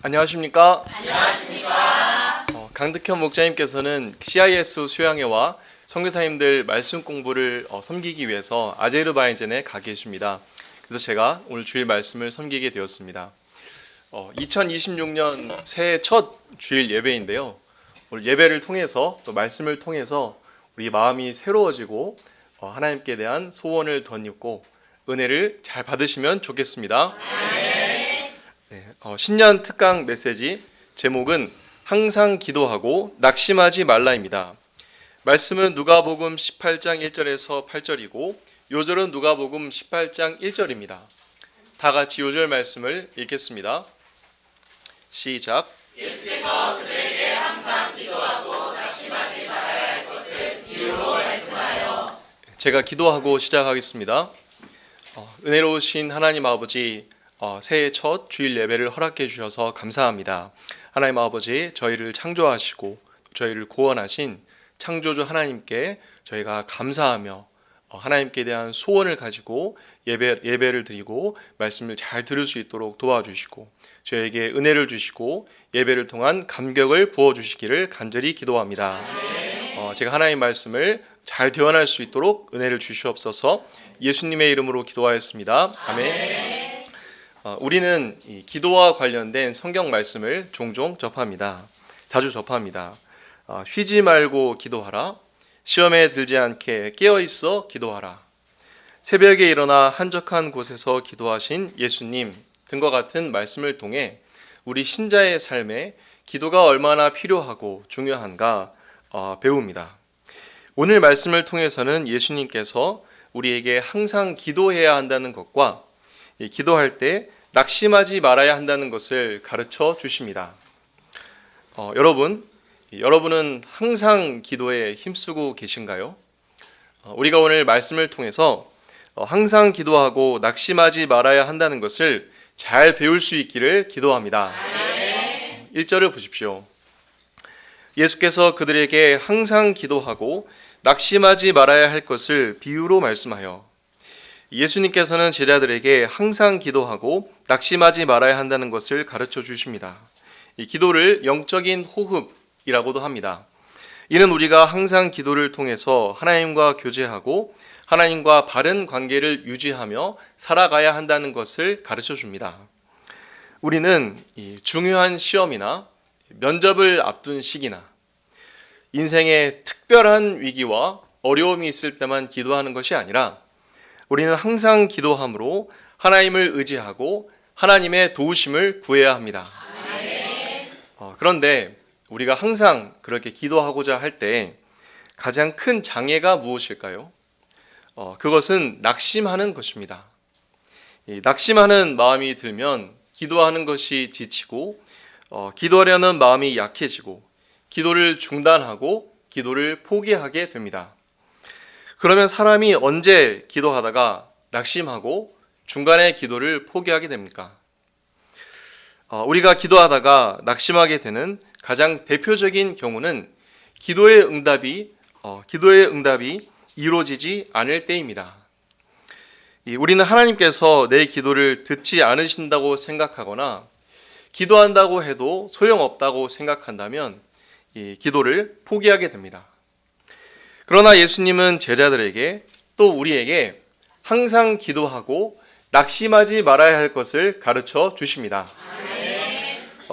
안녕하십니까? 강득현 목사님께서는 CIS 수양회와 선교사님들 말씀 공부를 섬기기 위해서 아제르바이잔에 가 계십니다. 그래서 제가 오늘 주일 말씀을 섬기게 되었습니다. 2026년 새해 첫 주일 예배인데요. 오늘 예배를 통해서 또 말씀을 통해서 우리 마음이 새로워지고 하나님께 대한 소원을 덧입고 은혜를 잘 받으시면 좋겠습니다. 신년 특강 메시지 제목은 항상 기도하고 낙심하지 말라입니다. 말씀은 누가복음 18장 1절에서 8절이고 요절은 누가복음 18장 1절입니다. 다 같이 요절 말씀을 읽겠습니다. 시작. 예수께서 그들에게 항상 기도하고 낙심하지 말아야 할 것을 비유로 말씀하여. 제가 기도하고 시작하겠습니다. 은혜로우신 하나님 아버지, 새해 첫 주일 예배를 허락해 주셔서 감사합니다. 하나님 아버지, 저희를 창조하시고 저희를 구원하신 창조주 하나님께 저희가 감사하며 하나님께 대한 소원을 가지고 예배를 드리고 말씀을 잘 들을 수 있도록 도와주시고 저에게 은혜를 주시고 예배를 통한 감격을 부어주시기를 간절히 기도합니다. 제가 하나님 말씀을 잘 대언할 수 있도록 은혜를 주시옵소서. 예수님의 이름으로 기도하였습니다. 아멘. 우리는 이 기도와 관련된 성경 말씀을 종종 접합니다. 자주 접합니다. 쉬지 말고 기도하라. 시험에 들지 않게 깨어있어 기도하라. 새벽에 일어나 한적한 곳에서 기도하신 예수님 등과 같은 말씀을 통해 우리 신자의 삶에 기도가 얼마나 필요하고 중요한가 배웁니다. 오늘 말씀을 통해서는 예수님께서 우리에게 항상 기도해야 한다는 것과 기도할 때 낙심하지 말아야 한다는 것을 가르쳐 주십니다. 여러분은 항상 기도에 힘쓰고 계신가요? 우리가 오늘 말씀을 통해서 항상 기도하고 낙심하지 말아야 한다는 것을 잘 배울 수 있기를 기도합니다. 1절을 보십시오. 예수께서 그들에게 항상 기도하고 낙심하지 말아야 할 것을 비유로 말씀하여. 예수님께서는 제자들에게 항상 기도하고 낙심하지 말아야 한다는 것을 가르쳐 주십니다. 이 기도를 영적인 호흡이라고도 합니다. 이는 우리가 항상 기도를 통해서 하나님과 교제하고 하나님과 바른 관계를 유지하며 살아가야 한다는 것을 가르쳐 줍니다. 우리는 이 중요한 시험이나 면접을 앞둔 시기나 인생의 특별한 위기와 어려움이 있을 때만 기도하는 것이 아니라 우리는 항상 기도함으로 하나님을 의지하고 하나님의 도우심을 구해야 합니다. 그런데 우리가 항상 그렇게 기도하고자 할 때 가장 큰 장애가 무엇일까요? 그것은 낙심하는 것입니다. 낙심하는 마음이 들면 기도하는 것이 지치고 기도하려는 마음이 약해지고 기도를 중단하고 기도를 포기하게 됩니다. 그러면 사람이 언제 기도하다가 낙심하고 중간에 기도를 포기하게 됩니까? 우리가 기도하다가 낙심하게 되는 가장 대표적인 경우는 기도의 응답이 이루어지지 않을 때입니다. 우리는 하나님께서 내 기도를 듣지 않으신다고 생각하거나 기도한다고 해도 소용없다고 생각한다면 이 기도를 포기하게 됩니다. 그러나 예수님은 제자들에게 또 우리에게 항상 기도하고 낙심하지 말아야 할 것을 가르쳐 주십니다.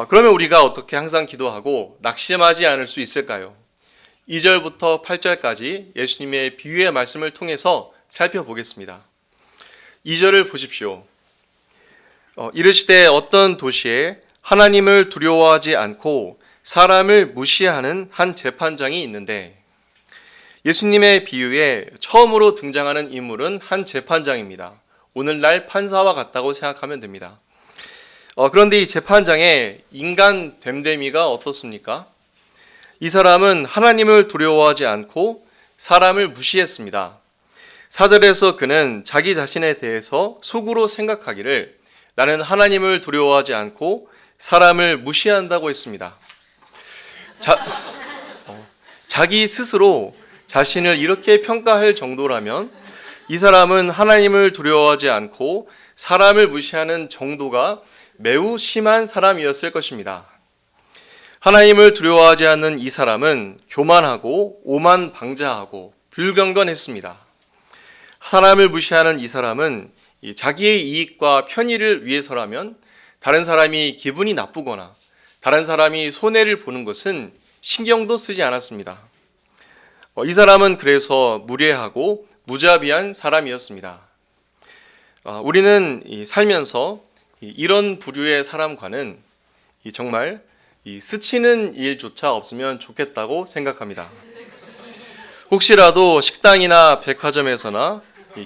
그러면 우리가 어떻게 항상 기도하고 낙심하지 않을 수 있을까요? 2절부터 8절까지 예수님의 비유의 말씀을 통해서 살펴보겠습니다. 2절을 보십시오. 이르시되 어떤 도시에 하나님을 두려워하지 않고 사람을 무시하는 한 재판장이 있는데, 예수님의 비유에 처음으로 등장하는 인물은 한 재판장입니다. 오늘날 판사와 같다고 생각하면 됩니다. 그런데 이 재판장의 인간 됨됨이가 어떻습니까? 이 사람은 하나님을 두려워하지 않고 사람을 무시했습니다. 4절에서 그는 자기 자신에 대해서 속으로 생각하기를 나는 하나님을 두려워하지 않고 사람을 무시한다고 했습니다. 자기 스스로 자신을 이렇게 평가할 정도라면 이 사람은 하나님을 두려워하지 않고 사람을 무시하는 정도가 매우 심한 사람이었을 것입니다. 하나님을 두려워하지 않는 이 사람은 교만하고 오만방자하고 불경건했습니다. 사람을 무시하는 이 사람은 자기의 이익과 편의를 위해서라면 다른 사람이 기분이 나쁘거나 다른 사람이 손해를 보는 것은 신경도 쓰지 않았습니다. 이 사람은 그래서 무례하고 무자비한 사람이었습니다. 우리는 살면서 이런 부류의 사람과는 정말 스치는 일조차 없으면 좋겠다고 생각합니다. 혹시라도 식당이나 백화점에서나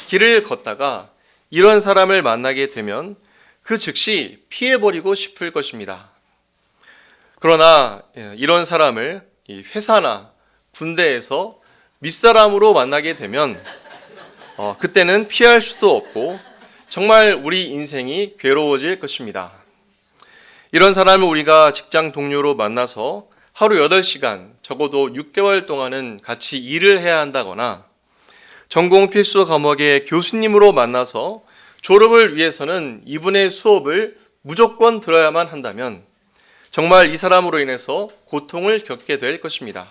길을 걷다가 이런 사람을 만나게 되면 그 즉시 피해버리고 싶을 것입니다. 그러나 이런 사람을 회사나 군대에서 밑사람으로 만나게 되면 그때는 피할 수도 없고 정말 우리 인생이 괴로워질 것입니다. 이런 사람을 우리가 직장 동료로 만나서 하루 8시간, 적어도 6개월 동안은 같이 일을 해야 한다거나 전공 필수 과목의 교수님으로 만나서 졸업을 위해서는 이분의 수업을 무조건 들어야만 한다면 정말 이 사람으로 인해서 고통을 겪게 될 것입니다.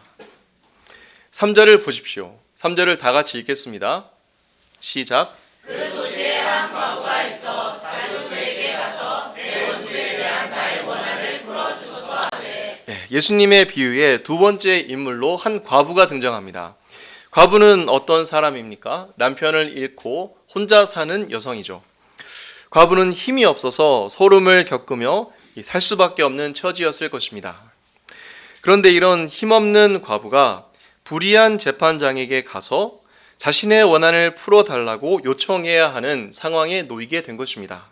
3절을 보십시오. 3절을 다 같이 읽겠습니다. 시작. 그 도시에 한 과부가 있어 자주 그에게 가서 내 원수에 대한 나의 원한을 풀어주소서 하되. 예수님의 비유에 두 번째 인물로 한 과부가 등장합니다. 과부는 어떤 사람입니까? 남편을 잃고 혼자 사는 여성이죠. 과부는 힘이 없어서 소름을 겪으며 살 수밖에 없는 처지였을 것입니다. 그런데 이런 힘없는 과부가 불의한 재판장에게 가서 자신의 원한을 풀어달라고 요청해야 하는 상황에 놓이게 된 것입니다.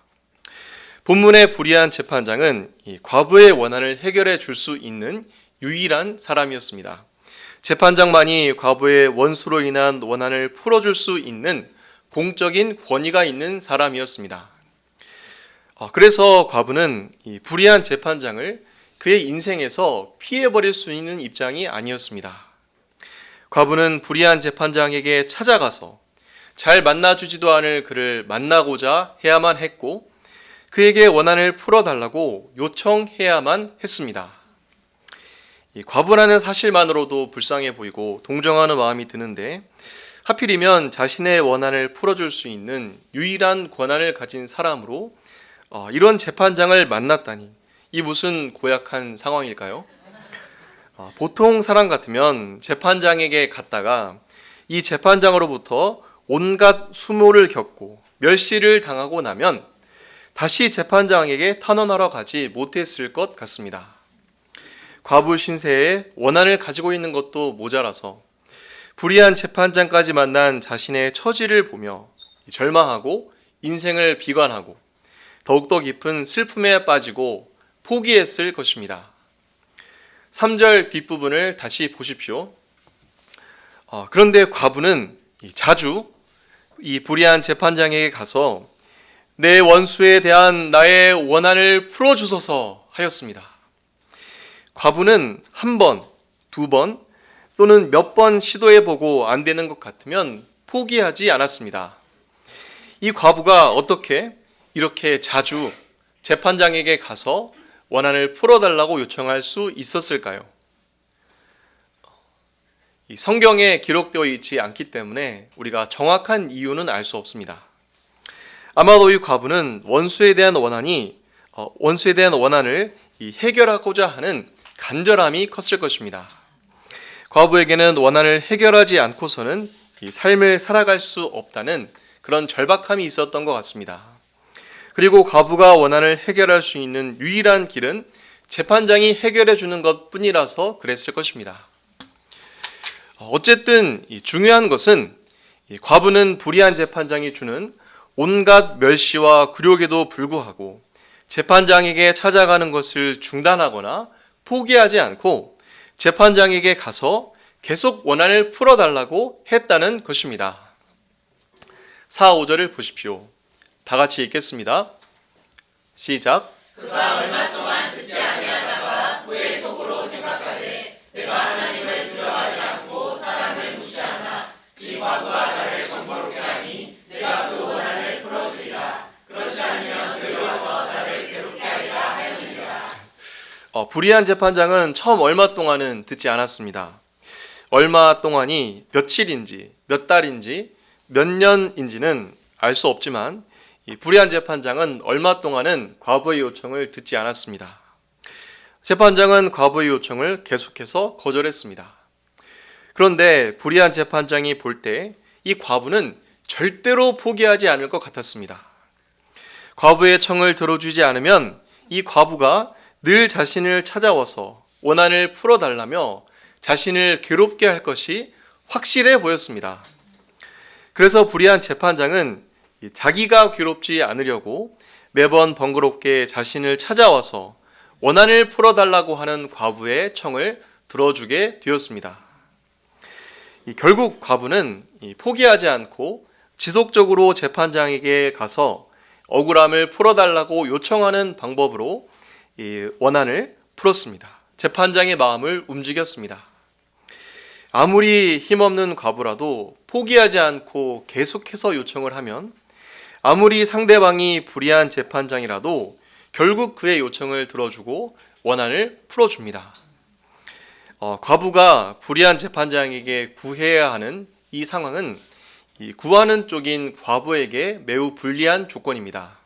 본문의 불의한 재판장은 이 과부의 원한을 해결해 줄 수 있는 유일한 사람이었습니다. 재판장만이 과부의 원수로 인한 원한을 풀어줄 수 있는 공적인 권위가 있는 사람이었습니다. 그래서 과부는 이 불의한 재판장을 그의 인생에서 피해버릴 수 있는 입장이 아니었습니다. 과부는 불의한 재판장에게 찾아가서 잘 만나주지도 않을 그를 만나고자 해야만 했고 그에게 원한을 풀어달라고 요청해야만 했습니다. 이 과부라는 사실만으로도 불쌍해 보이고 동정하는 마음이 드는데 하필이면 자신의 원한을 풀어줄 수 있는 유일한 권한을 가진 사람으로 이런 재판장을 만났다니 이 무슨 고약한 상황일까요? 보통 사람 같으면 재판장에게 갔다가 이 재판장으로부터 온갖 수모를 겪고 멸시를 당하고 나면 다시 재판장에게 탄원하러 가지 못했을 것 같습니다. 과부 신세에 원한을 가지고 있는 것도 모자라서 불의한 재판장까지 만난 자신의 처지를 보며 절망하고 인생을 비관하고 더욱더 깊은 슬픔에 빠지고 포기했을 것입니다. 3절 뒷부분을 다시 보십시오. 그런데 과부는 자주 이 불의한 재판장에게 가서 내 원수에 대한 나의 원한을 풀어주소서 하였습니다. 과부는 한 번, 두 번 또는 몇 번 시도해보고 안 되는 것 같으면 포기하지 않았습니다. 이 과부가 어떻게 이렇게 자주 재판장에게 가서 원한을 풀어달라고 요청할 수 있었을까요? 이 성경에 기록되어 있지 않기 때문에 우리가 정확한 이유는 알 수 없습니다. 아마도 이 과부는 원수에 대한 원한을 해결하고자 하는 간절함이 컸을 것입니다. 과부에게는 원한을 해결하지 않고서는 이 삶을 살아갈 수 없다는 그런 절박함이 있었던 것 같습니다. 그리고 과부가 원한을 해결할 수 있는 유일한 길은 재판장이 해결해 주는 것뿐이라서 그랬을 것입니다. 어쨌든 중요한 것은 과부는 불의한 재판장이 주는 온갖 멸시와 굴욕에도 불구하고 재판장에게 찾아가는 것을 중단하거나 포기하지 않고 재판장에게 가서 계속 원한을 풀어달라고 했다는 것입니다. 4, 5절을 보십시오. 다 같이 읽겠습니다. 시작. 그가 얼마 동안 듣지 아니하다가 후에 속으로 생각하되 내가 하나님을 두려워하지 않고 사람을 무시하나 이 과부가 나를 정보롭게 하니 내가 그 원한을 풀어주리라. 그렇지 않으면 그를 와서 나를 괴롭게 하려 불의한 재판장은 처음 얼마 동안은 듣지 않았습니다. 얼마 동안이 며칠인지, 몇 달인지, 몇 년인지는 알 수 없지만 이 불의한 재판장은 얼마 동안은 과부의 요청을 듣지 않았습니다. 재판장은 과부의 요청을 계속해서 거절했습니다. 그런데 불의한 재판장이 볼 때 이 과부는 절대로 포기하지 않을 것 같았습니다. 과부의 청을 들어주지 않으면 이 과부가 늘 자신을 찾아와서 원한을 풀어달라며 자신을 괴롭게 할 것이 확실해 보였습니다. 그래서 불의한 재판장은 자기가 괴롭지 않으려고 매번 번거롭게 자신을 찾아와서 원한을 풀어달라고 하는 과부의 청을 들어주게 되었습니다. 결국 과부는 포기하지 않고 지속적으로 재판장에게 가서 억울함을 풀어달라고 요청하는 방법으로 원한을 풀었습니다. 재판장의 마음을 움직였습니다. 아무리 힘없는 과부라도 포기하지 않고 계속해서 요청을 하면 아무리 상대방이 불의한 재판장이라도 결국 그의 요청을 들어주고 원한을 풀어줍니다. 과부가 불의한 재판장에게 구해야 하는 이 상황은 이 구하는 쪽인 과부에게 매우 불리한 조건입니다.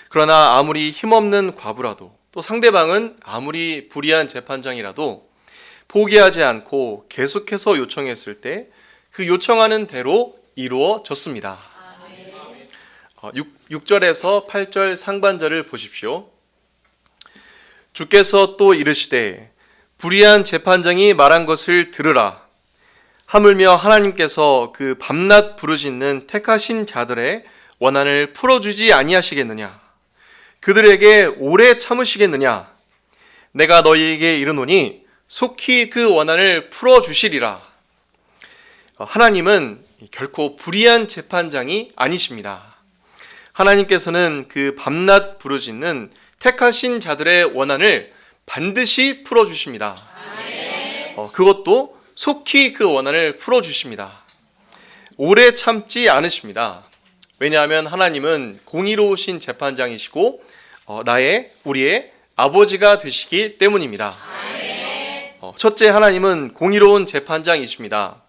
그러나 아무리 힘없는 과부라도 또 상대방은 아무리 불의한 재판장이라도 포기하지 않고 계속해서 요청했을 때 그 요청하는 대로 이루어졌습니다. 6절에서 8절 상반절을 보십시오. 주께서 또 이르시되 불의한 재판장이 말한 것을 들으라. 하물며 하나님께서 그 밤낮 부르짖는 택하신 자들의 원한을 풀어주지 아니하시겠느냐? 그들에게 오래 참으시겠느냐? 내가 너희에게 이르노니 속히 그 원한을 풀어주시리라. 하나님은 결코 불의한 재판장이 아니십니다. 하나님께서는 그 밤낮 부르짖는 택하신 자들의 원한을 반드시 풀어주십니다. 그것도 속히 그 원한을 풀어주십니다. 오래 참지 않으십니다. 왜냐하면 하나님은 공의로우신 재판장이시고 우리의 아버지가 되시기 때문입니다. 첫째, 하나님은 공의로운 재판장이십니다.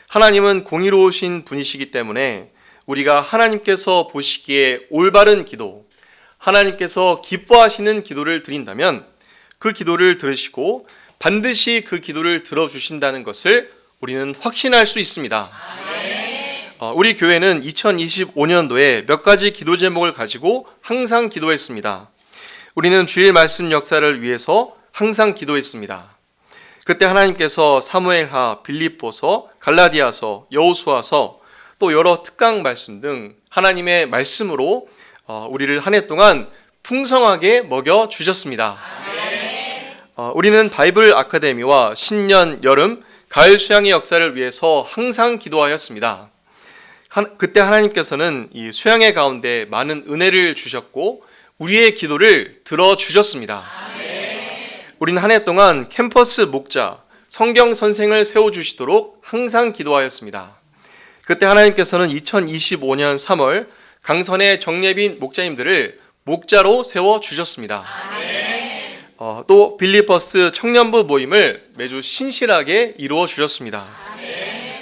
하나님은 공의로우신 분이시기 때문에 우리가 하나님께서 보시기에 올바른 기도, 하나님께서 기뻐하시는 기도를 드린다면 그 기도를 들으시고 반드시 그 기도를 들어주신다는 것을 우리는 확신할 수 있습니다. 우리 교회는 2025년도에 몇 가지 기도 제목을 가지고 항상 기도했습니다. 우리는 주일 말씀 역사를 위해서 항상 기도했습니다. 그때 하나님께서 사무엘하, 빌립보서, 갈라디아서, 여호수아서 또 여러 특강 말씀 등 하나님의 말씀으로 우리를 한 해 동안 풍성하게 먹여 주셨습니다. 우리는 바이블 아카데미와 신년, 여름, 가을 수양의 역사를 위해서 항상 기도하였습니다. 그때 하나님께서는 이 수양의 가운데 많은 은혜를 주셨고 우리의 기도를 들어주셨습니다. 우리는 한 해 동안 캠퍼스 목자, 성경 선생을 세워주시도록 항상 기도하였습니다. 그때 하나님께서는 2025년 3월 강선의 정예빈 목자님들을 목자로 세워주셨습니다. 또 빌리버스 청년부 모임을 매주 신실하게 이루어 주셨습니다.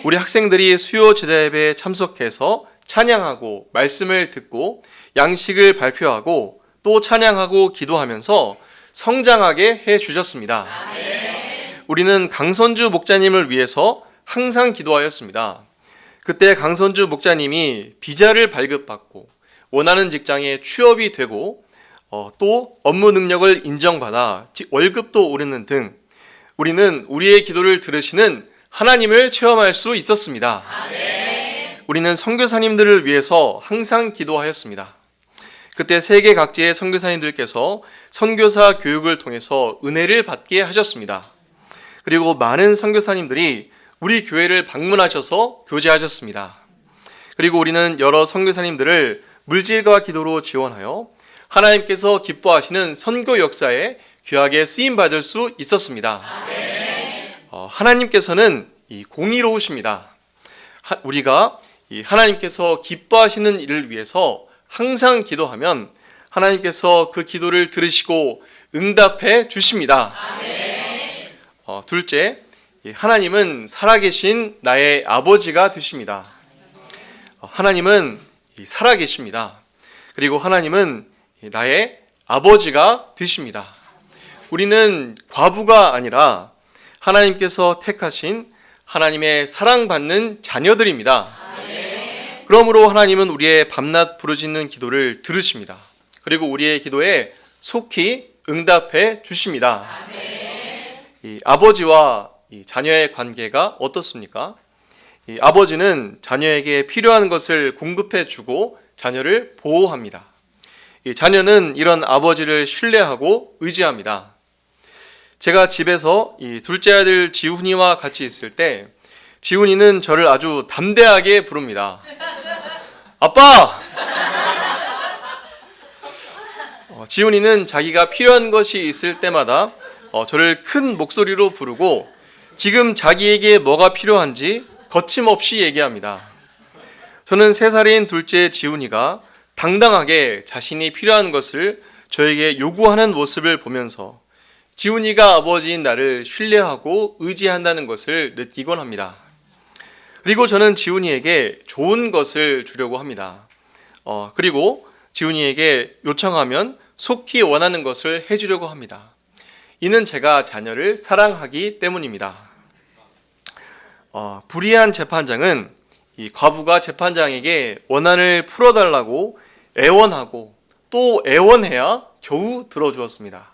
우리 학생들이 수요 제자 예배에 참석해서 찬양하고 말씀을 듣고 양식을 발표하고 또 찬양하고 기도하면서 성장하게 해 주셨습니다. 우리는 강선주 목자님을 위해서 항상 기도하였습니다. 그때 강선주 목자님이 비자를 발급받고 원하는 직장에 취업이 되고 또 업무 능력을 인정받아 월급도 오르는 등 우리는 우리의 기도를 들으시는 하나님을 체험할 수 있었습니다. 우리는 선교사님들을 위해서 항상 기도하였습니다. 그때 세계 각지의 선교사님들께서 선교사 교육을 통해서 은혜를 받게 하셨습니다. 그리고 많은 선교사님들이 우리 교회를 방문하셔서 교제하셨습니다. 그리고 우리는 여러 선교사님들을 물질과 기도로 지원하여 하나님께서 기뻐하시는 선교 역사에 귀하게 쓰임받을 수 있었습니다. 하나님께서는 공의로우십니다. 우리가 하나님께서 기뻐하시는 일을 위해서 항상 기도하면 하나님께서 그 기도를 들으시고 응답해 주십니다. 둘째, 하나님은 살아계신 나의 아버지가 되십니다. 하나님은 살아계십니다. 그리고 하나님은 나의 아버지가 되십니다. 우리는 과부가 아니라 하나님께서 택하신 하나님의 사랑받는 자녀들입니다. 그러므로 하나님은 우리의 밤낮 부르짖는 기도를 들으십니다. 그리고 우리의 기도에 속히 응답해 주십니다. 이 아버지와 이 자녀의 관계가 어떻습니까? 이 아버지는 자녀에게 필요한 것을 공급해 주고 자녀를 보호합니다. 이 자녀는 이런 아버지를 신뢰하고 의지합니다. 제가 집에서 이 둘째 아들 지훈이와 같이 있을 때 지훈이는 저를 아주 담대하게 부릅니다. 아빠! 지훈이는 자기가 필요한 것이 있을 때마다 저를 큰 목소리로 부르고 지금 자기에게 뭐가 필요한지 거침없이 얘기합니다. 저는 3살인 둘째 지훈이가 당당하게 자신이 필요한 것을 저에게 요구하는 모습을 보면서 지훈이가 아버지인 나를 신뢰하고 의지한다는 것을 느끼곤 합니다. 그리고 저는 지훈이에게 좋은 것을 주려고 합니다. 그리고 지훈이에게 요청하면 속히 원하는 것을 해주려고 합니다. 이는 제가 자녀를 사랑하기 때문입니다. 불의한 재판장은 이 과부가 재판장에게 원한을 풀어달라고 애원하고 또 애원해야 겨우 들어주었습니다.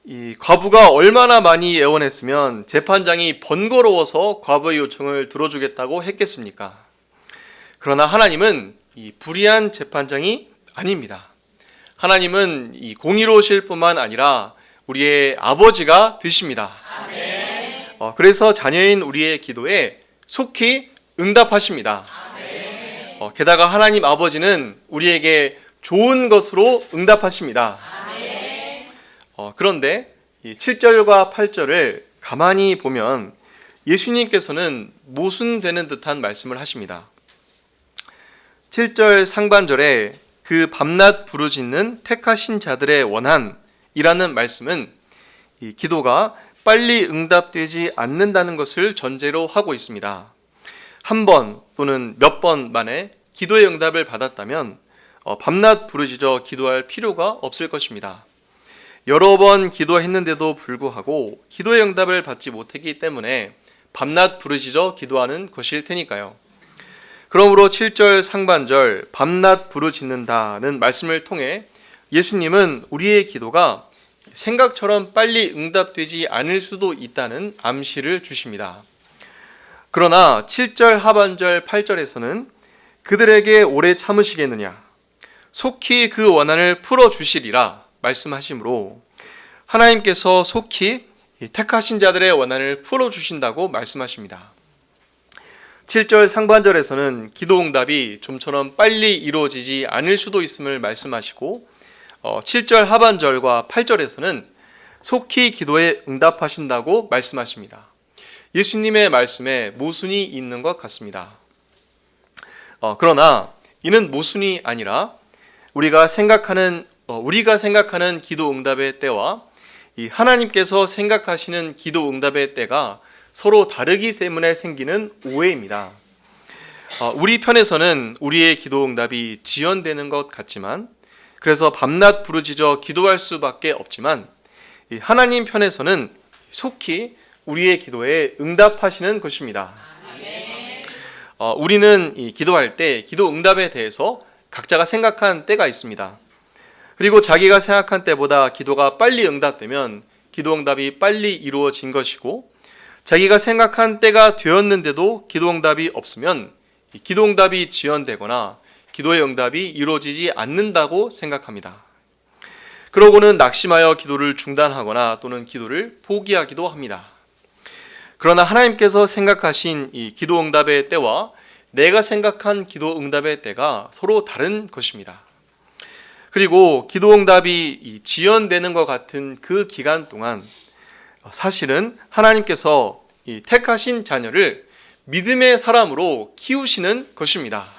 이 과부가 얼마나 많이 애원했으면 재판장이 번거로워서 과부의 요청을 들어주겠다고 했겠습니까? 그러나 하나님은 이 불의한 재판장이 아닙니다. 하나님은 이 공의로우실 뿐만 아니라 우리의 아버지가 되십니다. 그래서 자녀인 우리의 기도에 속히 응답하십니다. 게다가 하나님 아버지는 우리에게 좋은 것으로 응답하십니다. 그런데 이 7절과 8절을 가만히 보면 예수님께서는 모순되는 듯한 말씀을 하십니다. 7절 상반절에 그 밤낮 부르짖는 택하신 자들의 원한이라는 말씀은 이 기도가 빨리 응답되지 않는다는 것을 전제로 하고 있습니다. 한 번 또는 몇 번 만에 기도의 응답을 받았다면 밤낮 부르짖어 기도할 필요가 없을 것입니다. 여러 번 기도했는데도 불구하고 기도의 응답을 받지 못했기 때문에 밤낮 부르짖어 기도하는 것일 테니까요. 그러므로 7절 상반절 밤낮 부르짖는다는 말씀을 통해 예수님은 우리의 기도가 생각처럼 빨리 응답되지 않을 수도 있다는 암시를 주십니다. 그러나 7절 하반절 8절에서는 그들에게 오래 참으시겠느냐 속히 그 원한을 풀어주시리라 말씀하시므로 하나님께서 속히 택하신 자들의 원한을 풀어주신다고 말씀하십니다. 7절 상반절에서는 기도 응답이 좀처럼 빨리 이루어지지 않을 수도 있음을 말씀하시고 7절 하반절과 8절에서는 속히 기도에 응답하신다고 말씀하십니다. 예수님의 말씀에 모순이 있는 것 같습니다. 그러나 이는 모순이 아니라 우리가 생각하는 기도 응답의 때와 이 하나님께서 생각하시는 기도 응답의 때가 서로 다르기 때문에 생기는 오해입니다. 우리 편에서는 우리의 기도 응답이 지연되는 것 같지만 그래서 밤낮 부르짖어 기도할 수밖에 없지만 하나님 편에서는 속히 우리의 기도에 응답하시는 것입니다. 우리는 기도할 때 기도 응답에 대해서 각자가 생각한 때가 있습니다. 그리고 자기가 생각한 때보다 기도가 빨리 응답되면 기도 응답이 빨리 이루어진 것이고 자기가 생각한 때가 되었는데도 기도 응답이 없으면 기도 응답이 지연되거나 기도의 응답이 이루어지지 않는다고 생각합니다. 그러고는 낙심하여 기도를 중단하거나 또는 기도를 포기하기도 합니다. 그러나 하나님께서 생각하신 이 기도 응답의 때와 내가 생각한 기도 응답의 때가 서로 다른 것입니다. 그리고 기도 응답이 지연되는 것 같은 그 기간 동안 사실은 하나님께서 이 택하신 자녀를 믿음의 사람으로 키우시는 것입니다.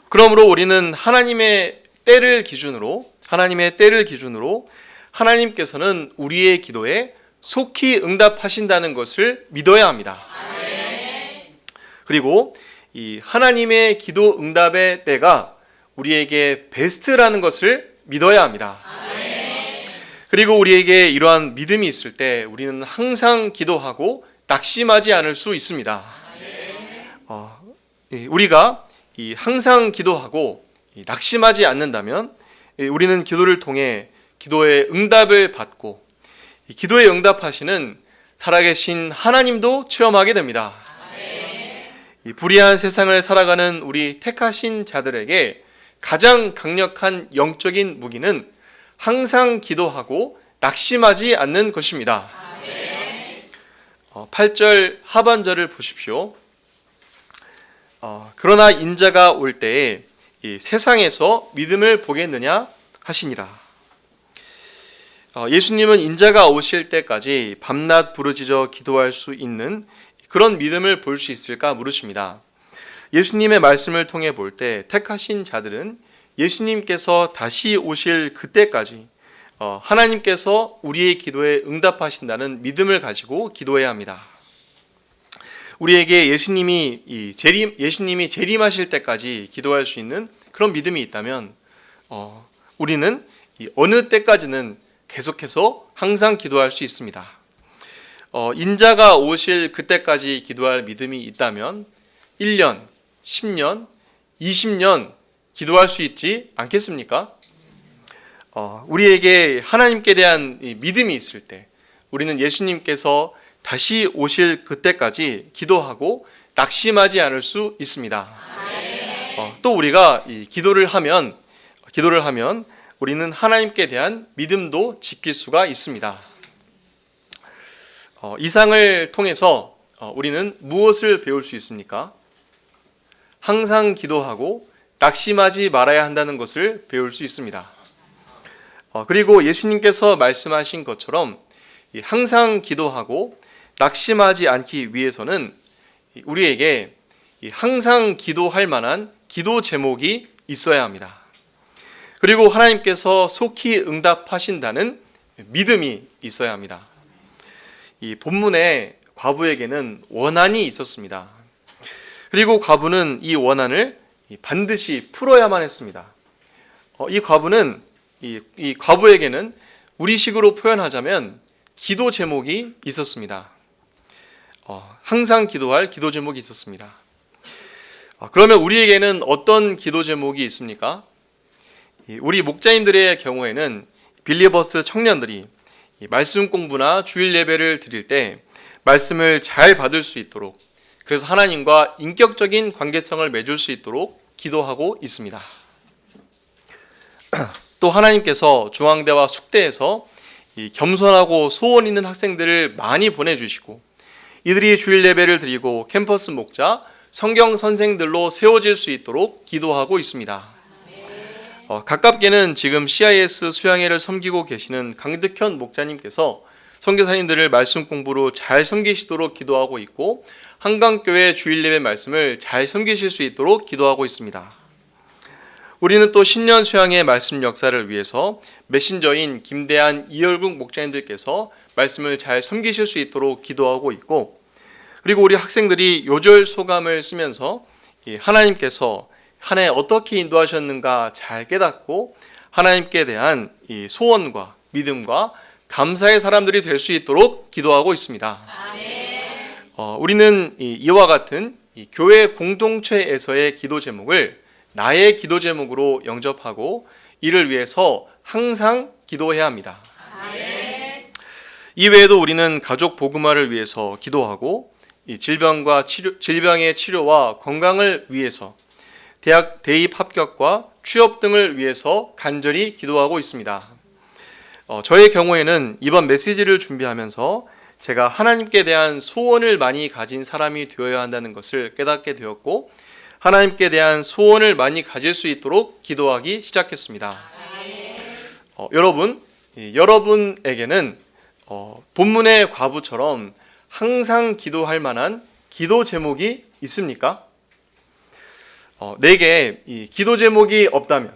그러므로 우리는 하나님의 때를 기준으로 하나님께서는 우리의 기도에 속히 응답하신다는 것을 믿어야 합니다. 그리고 이 하나님의 기도 응답의 때가 우리에게 베스트라는 것을 믿어야 합니다. 그리고 우리에게 이러한 믿음이 있을 때 우리는 항상 기도하고 낙심하지 않을 수 있습니다. 우리가 항상 기도하고 낙심하지 않는다면 우리는 기도를 통해 기도의 응답을 받고 기도에 응답하시는 살아계신 하나님도 체험하게 됩니다. 이 불의한 세상을 살아가는 우리 택하신 자들에게 가장 강력한 영적인 무기는 항상 기도하고 낙심하지 않는 것입니다. 8절 하반절을 보십시오. 그러나 인자가 올 때에 이 세상에서 믿음을 보겠느냐 하시니라. 예수님은 인자가 오실 때까지 밤낮 부르짖어 기도할 수 있는 그런 믿음을 볼 수 있을까 물으십니다. 예수님의 말씀을 통해 볼 때 택하신 자들은 예수님께서 다시 오실 그때까지 하나님께서 우리의 기도에 응답하신다는 믿음을 가지고 기도해야 합니다. 우리에게 예수님이 재림하실 때까지 기도할 수 있는 그런 믿음이 있다면 우리는 어느 때까지는 계속해서 항상 기도할 수 있습니다. 인자가 오실 그때까지 기도할 믿음이 있다면 1년, 10년, 20년 기도할 수 있지 않겠습니까? 우리에게 하나님께 대한 믿음이 있을 때 우리는 예수님께서 다시 오실 그때까지 기도하고 낙심하지 않을 수 있습니다. 또 우리가 기도를 하면 우리는 하나님께 대한 믿음도 지킬 수가 있습니다. 이상을 통해서 우리는 무엇을 배울 수 있습니까? 항상 기도하고 낙심하지 말아야 한다는 것을 배울 수 있습니다. 그리고 예수님께서 말씀하신 것처럼 항상 기도하고 낙심하지 않기 위해서는 우리에게 항상 기도할 만한 기도 제목이 있어야 합니다. 그리고 하나님께서 속히 응답하신다는 믿음이 있어야 합니다. 이 본문에 과부에게는 원한이 있었습니다. 그리고 과부는 이 원한을 반드시 풀어야만 했습니다. 이 과부에게는 우리식으로 표현하자면 기도 제목이 있었습니다. 항상 기도할 기도 제목이 있었습니다. 그러면 우리에게는 어떤 기도 제목이 있습니까? 우리 목자님들의 경우에는 빌리버스 청년들이 말씀 공부나 주일 예배를 드릴 때 말씀을 잘 받을 수 있도록, 그래서 하나님과 인격적인 관계성을 맺을 수 있도록 기도하고 있습니다. 또 하나님께서 중앙대와 숙대에서 겸손하고 소원 있는 학생들을 많이 보내주시고 이들이 주일 예배를 드리고 캠퍼스 목자, 성경 선생들로 세워질 수 있도록 기도하고 있습니다. 가깝게는 지금 CIS 수양회를 섬기고 계시는 강득현 목자님께서 선교사님들을 말씀 공부로 잘 섬기시도록 기도하고 있고 한강교회 주일 예배 말씀을 잘 섬기실 수 있도록 기도하고 있습니다. 우리는 또 신년 수양회 말씀 역사를 위해서 메신저인 김대한, 이열국 목자님들께서 말씀을 잘 섬기실 수 있도록 기도하고 있고, 그리고 우리 학생들이 요절 소감을 쓰면서 하나님께서 한 해 어떻게 인도하셨는가 잘 깨닫고 하나님께 대한 이 소원과 믿음과 감사의 사람들이 될 수 있도록 기도하고 있습니다. 우리는 이와 같은 교회 공동체에서의 기도 제목을 나의 기도 제목으로 영접하고 이를 위해서 항상 기도해야 합니다. 이외에도 우리는 가족 복음화를 위해서 기도하고 질병의 치료와 건강을 위해서 대학 대입 합격과 취업 등을 위해서 간절히 기도하고 있습니다. 저의 경우에는 이번 메시지를 준비하면서 제가 하나님께 대한 소원을 많이 가진 사람이 되어야 한다는 것을 깨닫게 되었고 하나님께 대한 소원을 많이 가질 수 있도록 기도하기 시작했습니다. 여러분에게는 본문의 과부처럼 항상 기도할 만한 기도 제목이 있습니까? 내게 이 기도 제목이 없다면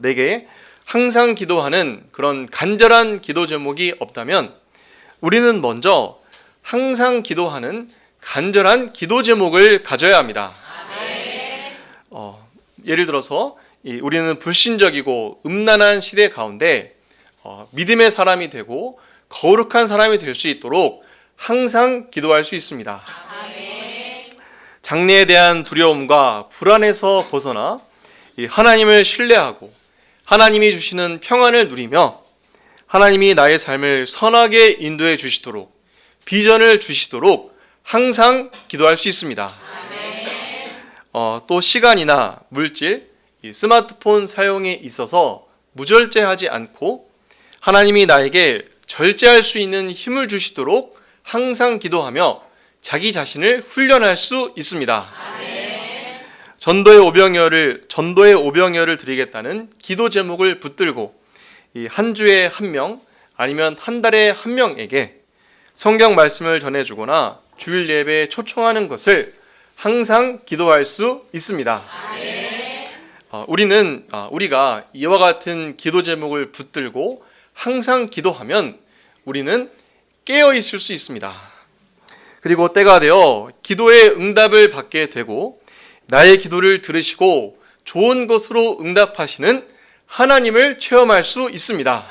내게 항상 기도하는 그런 간절한 기도 제목이 없다면 우리는 먼저 항상 기도하는 간절한 기도 제목을 가져야 합니다. 예를 들어서 우리는 불신적이고 음란한 시대 가운데 믿음의 사람이 되고 거룩한 사람이 될 수 있도록 항상 기도할 수 있습니다. 장래에 대한 두려움과 불안에서 벗어나 하나님을 신뢰하고 하나님이 주시는 평안을 누리며 하나님이 나의 삶을 선하게 인도해 주시도록 비전을 주시도록 항상 기도할 수 있습니다. 또 시간이나 물질, 스마트폰 사용에 있어서 무절제하지 않고 하나님이 나에게 절제할 수 있는 힘을 주시도록 항상 기도하며 자기 자신을 훈련할 수 있습니다. 전도의 오병이어를 드리겠다는 기도 제목을 붙들고 한 주에 한 명 아니면 한 달에 한 명에게 성경 말씀을 전해주거나 주일 예배에 초청하는 것을 항상 기도할 수 있습니다. 우리가 이와 같은 기도 제목을 붙들고 항상 기도하면 우리는 깨어 있을 수 있습니다. 그리고 때가 되어 기도의 응답을 받게 되고 나의 기도를 들으시고 좋은 것으로 응답하시는 하나님을 체험할 수 있습니다.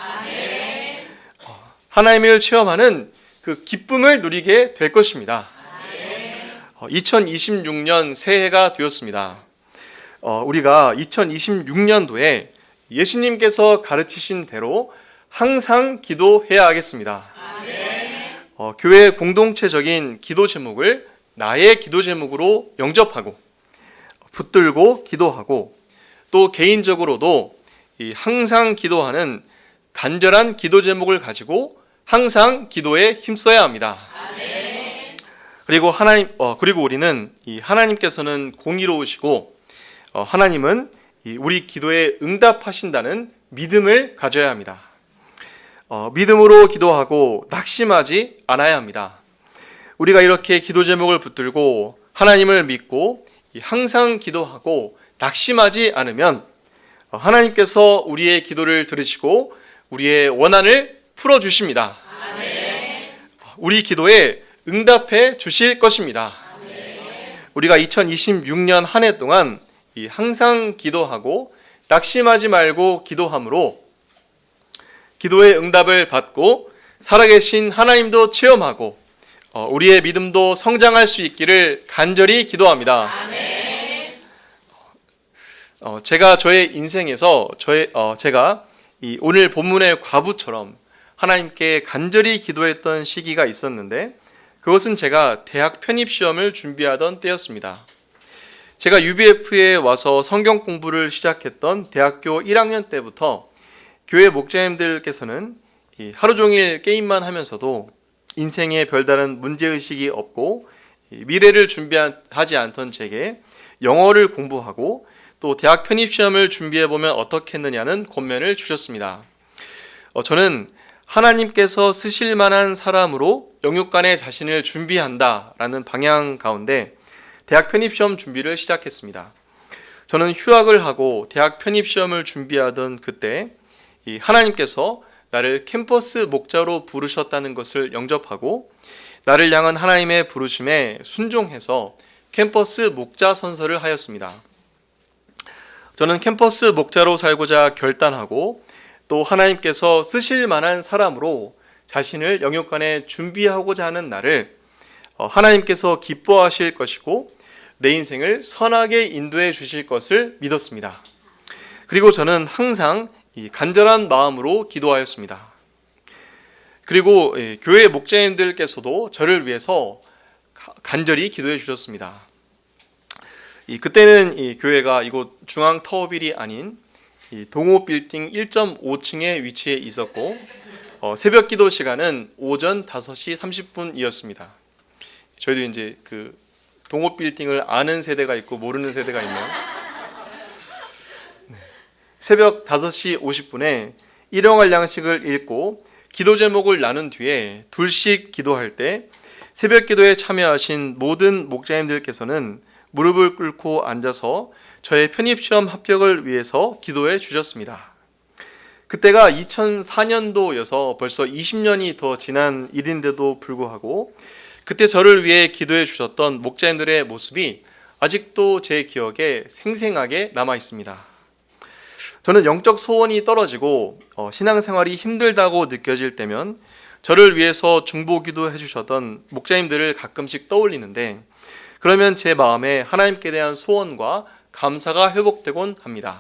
하나님을 체험하는 그 기쁨을 누리게 될 것입니다. 2026년 새해가 되었습니다. 우리가 2026년도에 예수님께서 가르치신 대로 항상 기도해야 하겠습니다. 교회 공동체적인 기도 제목을 나의 기도 제목으로 영접하고 붙들고 기도하고 또 개인적으로도 항상 기도하는 간절한 기도 제목을 가지고 항상 기도에 힘써야 합니다. 그리고 우리는 하나님께서는 공의로우시고 하나님은 우리 기도에 응답하신다는 믿음을 가져야 합니다. 믿음으로 기도하고 낙심하지 않아야 합니다. 우리가 이렇게 기도 제목을 붙들고 하나님을 믿고 항상 기도하고 낙심하지 않으면 하나님께서 우리의 기도를 들으시고 우리의 원한을 풀어주십니다. 우리 기도에 응답해 주실 것입니다. 우리가 2026년 한 해 동안 항상 기도하고 낙심하지 말고 기도함으로 기도의 응답을 받고 살아계신 하나님도 체험하고 우리의 믿음도 성장할 수 있기를 간절히 기도합니다. 제가 저의 인생에서 제가 오늘 본문의 과부처럼 하나님께 간절히 기도했던 시기가 있었는데 그것은 제가 대학 편입시험을 준비하던 때였습니다. 제가 UBF에 와서 성경 공부를 시작했던 대학교 1학년 때부터 교회 목자님들께서는 하루 종일 게임만 하면서도 인생에 별다른 문제의식이 없고 미래를 준비하지 않던 제게 영어를 공부하고 또 대학 편입시험을 준비해보면 어떻겠느냐는 권면을 주셨습니다. 저는 하나님께서 쓰실 만한 사람으로 영육간의 자신을 준비한다라는 방향 가운데 대학 편입시험 준비를 시작했습니다. 저는 휴학을 하고 대학 편입시험을 준비하던 그때 하나님께서 나를 캠퍼스 목자로 부르셨다는 것을 영접하고 나를 향한 하나님의 부르심에 순종해서 캠퍼스 목자 선서를 하였습니다. 저는 캠퍼스 목자로 살고자 결단하고 또 하나님께서 쓰실 만한 사람으로 자신을 영육간에 준비하고자 하는 나를 하나님께서 기뻐하실 것이고 내 인생을 선하게 인도해 주실 것을 믿었습니다. 그리고 저는 항상 이 간절한 마음으로 기도하였습니다. 그리고 교회 목자님들께서도 저를 위해서 간절히 기도해 주셨습니다. 그때는 이 교회가 이곳 중앙 타워빌이 아닌 동호 빌딩 1.5층에 위치해 있었고 새벽 기도 시간은 오전 5시 30분이었습니다. 저희도 이제 그 동호 빌딩을 아는 세대가 있고 모르는 세대가 있네요. 새벽 5시 50분에 일용할 양식을 읽고 기도 제목을 나눈 뒤에 둘씩 기도할 때 새벽 기도에 참여하신 모든 목자님들께서는 무릎을 꿇고 앉아서 저의 편입시험 합격을 위해서 기도해 주셨습니다. 그때가 2004년도여서 벌써 20년이 더 지난 일인데도 불구하고 그때 저를 위해 기도해 주셨던 목자님들의 모습이 아직도 제 기억에 생생하게 남아 있습니다. 저는 영적 소원이 떨어지고 신앙생활이 힘들다고 느껴질 때면 저를 위해서 중보기도 해주셨던 목자님들을 가끔씩 떠올리는데, 그러면 제 마음에 하나님께 대한 소원과 감사가 회복되곤 합니다.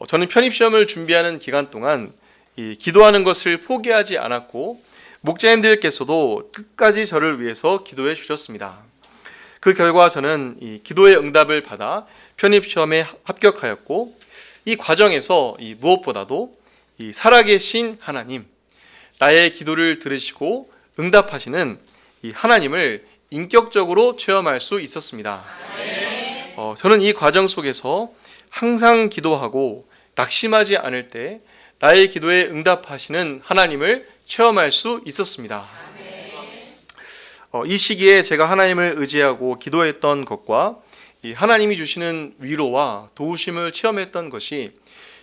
저는 편입시험을 준비하는 기간 동안 기도하는 것을 포기하지 않았고 목자님들께서도 끝까지 저를 위해서 기도해 주셨습니다. 그 결과 저는 이 기도의 응답을 받아 편입시험에 합격하였고, 이 과정에서 무엇보다도 살아계신 하나님, 나의 기도를 들으시고 응답하시는 이 하나님을 인격적으로 체험할 수 있었습니다. 저는 이 과정 속에서 항상 기도하고 낙심하지 않을 때 나의 기도에 응답하시는 하나님을 체험할 수 있었습니다. 이 시기에 제가 하나님을 의지하고 기도했던 것과 이 하나님이 주시는 위로와 도우심을 체험했던 것이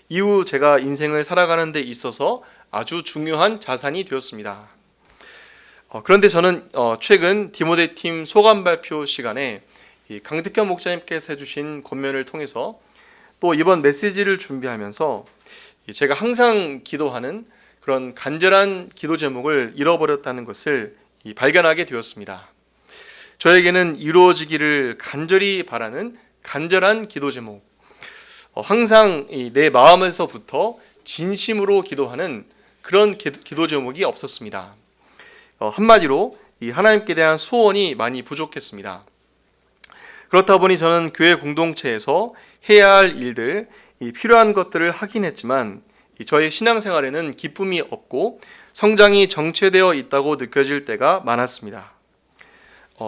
이후 제가 인생을 살아가는 데 있어서 아주 중요한 자산이 되었습니다. 그런데 저는 최근 디모데 팀 소감 발표 시간에 강득현 목자님께서 해주신 권면을 통해서 또 이번 메시지를 준비하면서 제가 항상 기도하는 그런 간절한 기도 제목을 잃어버렸다는 것을 발견하게 되었습니다. 저에게는 이루어지기를 간절히 바라는 간절한 기도 제목, 항상 내 마음에서부터 진심으로 기도하는 그런 기도 제목이 없었습니다. 한마디로 하나님께 대한 소원이 많이 부족했습니다. 그렇다 보니 저는 교회 공동체에서 해야 할 일들, 필요한 것들을 하긴 했지만 저의 신앙생활에는 기쁨이 없고 성장이 정체되어 있다고 느껴질 때가 많았습니다.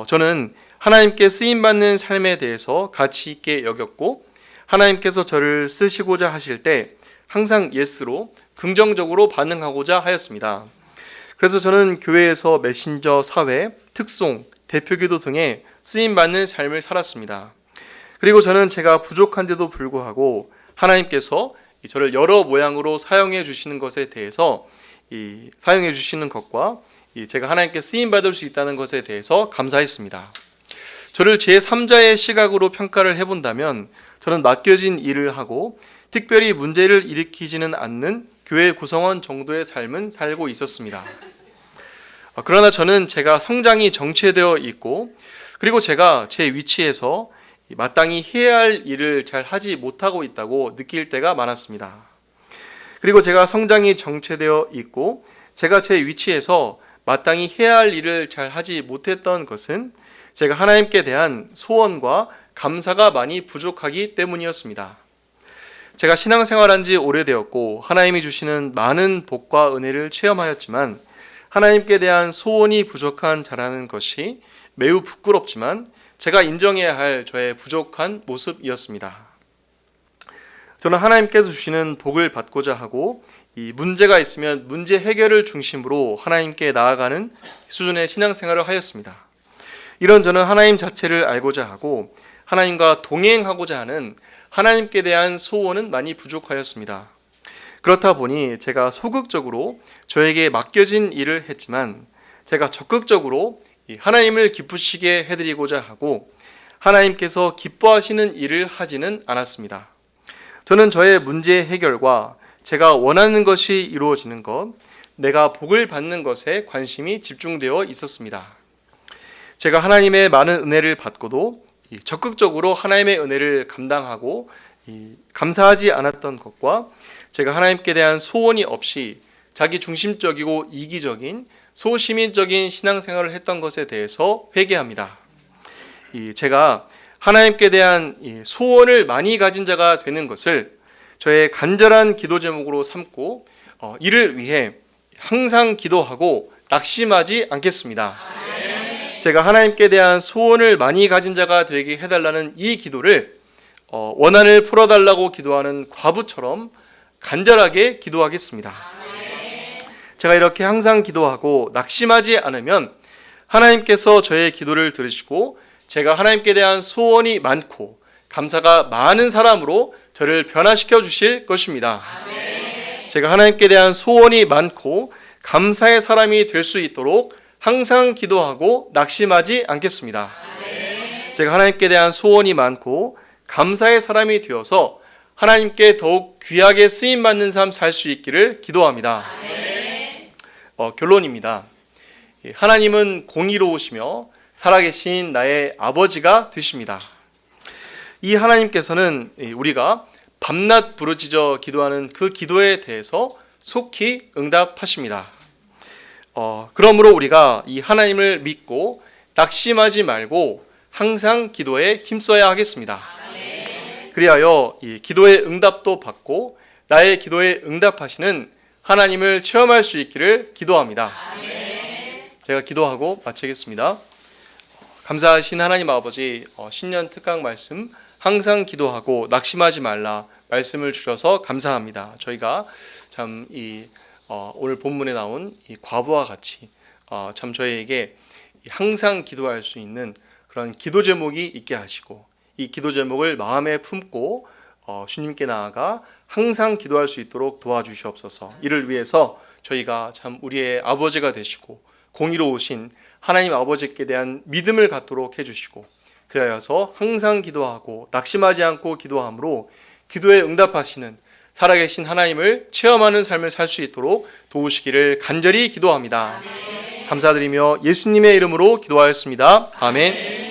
저는 하나님께 쓰임받는 삶에 대해서 가치 있게 여겼고 하나님께서 저를 쓰시고자 하실 때 항상 예스로 긍정적으로 반응하고자 하였습니다. 그래서 저는 교회에서 메신저 사회, 특송, 대표기도 등의 쓰임받는 삶을 살았습니다. 그리고 저는 제가 부족한데도 불구하고 하나님께서 저를 여러 모양으로 사용해 주시는 것에 대해서 사용해 주시는 것과 제가 하나님께 쓰임받을 수 있다는 것에 대해서 감사했습니다. 저를 제3자의 시각으로 평가를 해본다면 저는 맡겨진 일을 하고 특별히 문제를 일으키지는 않는 교회 구성원 정도의 삶은 살고 있었습니다. 그러나 저는 제가 성장이 정체되어 있고 그리고 제가 제 위치에서 마땅히 해야 할 일을 잘 하지 못하고 있다고 느낄 때가 많았습니다. 그리고 제가 성장이 정체되어 있고 제가 제 위치에서 마땅히 해야 할 일을 잘 하지 못했던 것은 제가 하나님께 대한 소원과 감사가 많이 부족하기 때문이었습니다. 제가 신앙생활한 지 오래되었고 하나님이 주시는 많은 복과 은혜를 체험하였지만 하나님께 대한 소원이 부족한 자라는 것이 매우 부끄럽지만 제가 인정해야 할 저의 부족한 모습이었습니다. 저는 하나님께서 주시는 복을 받고자 하고 이 문제가 있으면 문제 해결을 중심으로 하나님께 나아가는 수준의 신앙생활을 하였습니다. 이런 저는 하나님 자체를 알고자 하고 하나님과 동행하고자 하는 하나님께 대한 소원은 많이 부족하였습니다. 그렇다 보니 제가 소극적으로 저에게 맡겨진 일을 했지만 제가 적극적으로 하나님을 기쁘시게 해드리고자 하고 하나님께서 기뻐하시는 일을 하지는 않았습니다. 저는 저의 문제 해결과 제가 원하는 것이 이루어지는 것, 내가 복을 받는 것에 관심이 집중되어 있었습니다. 제가 하나님의 많은 은혜를 받고도 적극적으로 하나님의 은혜를 감당하고 감사하지 않았던 것과 제가 하나님께 대한 소원이 없이 자기 중심적이고 이기적인 소시민적인 신앙생활을 했던 것에 대해서 회개합니다. 제가 하나님께 대한 소원을 많이 가진 자가 되는 것을 저의 간절한 기도 제목으로 삼고 이를 위해 항상 기도하고 낙심하지 않겠습니다. 제가 하나님께 대한 소원을 많이 가진 자가 되게 해달라는 이 기도를 원한을 풀어달라고 기도하는 과부처럼 간절하게 기도하겠습니다. 제가 이렇게 항상 기도하고 낙심하지 않으면 하나님께서 저의 기도를 들으시고 제가 하나님께 대한 소원이 많고 감사가 많은 사람으로 저를 변화시켜 주실 것입니다. 제가 하나님께 대한 소원이 많고 감사의 사람이 될 수 있도록 항상 기도하고 낙심하지 않겠습니다. 제가 하나님께 대한 소원이 많고 감사의 사람이 되어서 하나님께 더욱 귀하게 쓰임받는 삶 살 수 있기를 기도합니다. 결론입니다. 하나님은 공의로우시며 살아계신 나의 아버지가 되십니다. 이 하나님께서는 우리가 밤낮 부르짖어 기도하는 그 기도에 대해서 속히 응답하십니다. 그러므로 우리가 이 하나님을 믿고 낙심하지 말고 항상 기도에 힘써야 하겠습니다. 그리하여 이 기도의 응답도 받고 나의 기도에 응답하시는 하나님을 체험할 수 있기를 기도합니다. 제가 기도하고 마치겠습니다. 감사하신 하나님 아버지, 신년 특강 말씀 항상 기도하고 낙심하지 말라 말씀을 주셔서 감사합니다. 저희가 참 오늘 본문에 나온 이 과부와 같이 참 저희에게 항상 기도할 수 있는 그런 기도 제목이 있게 하시고 이 기도 제목을 마음에 품고 주님께 나아가 항상 기도할 수 있도록 도와주시옵소서. 이를 위해서 저희가 참 우리의 아버지가 되시고 공의로우신 하나님 아버지께 대한 믿음을 갖도록 해주시고 그리하여서 항상 기도하고 낙심하지 않고 기도함으로 기도에 응답하시는 살아계신 하나님을 체험하는 삶을 살 수 있도록 도우시기를 간절히 기도합니다. 감사드리며 예수님의 이름으로 기도하였습니다. 아멘.